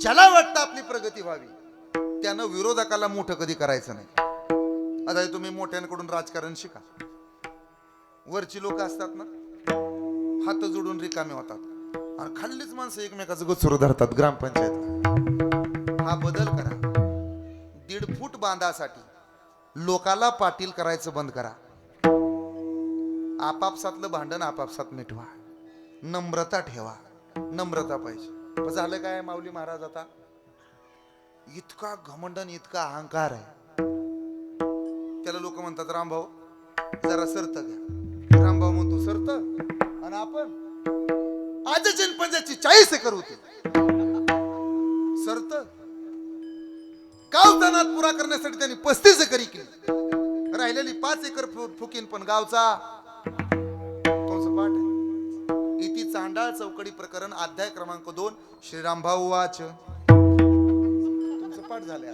ज्याला वाटतं आपली प्रगती व्हावी त्यानं विरोधकाला मोठं कधी करायचं नाही. आता तुम्ही मोठ्यांकडून राजकारण शिका. वरची लोक असतात ना, हात जोडून रिकामे होतात आणि खाल्लीच माणसं एकमेकाचं गोचरू धरतात. ग्रामपंचायत हा बदल करा. 1.5 फूट बांधासाठी लोकाला पाटील करायचं बंद करा. आपापसातलं भांडण आपापसात मिटवा. नम्रता ठेवा. नम्रता पाहिजे. झालं काय माऊली महाराज, आता इतका घमंडन इतका अहंकार आहे. त्याला लोक म्हणतात रामभाऊ जरा सरत घ्या. रामभाऊ म्हणतो सरत, आणि आपण आजची 40 एकर होते सरत. गावचा नाद पुरा करण्यासाठी त्यांनी 35 एकरी केली. राहिलेली 5 एकर फुकीन, पण गावचा पाठ आहे. इति चांडाळ चौकडी प्रकरण अध्याय क्रमांक 2 श्रीरामभाऊ वाच. तुमचं पाठ झालंय.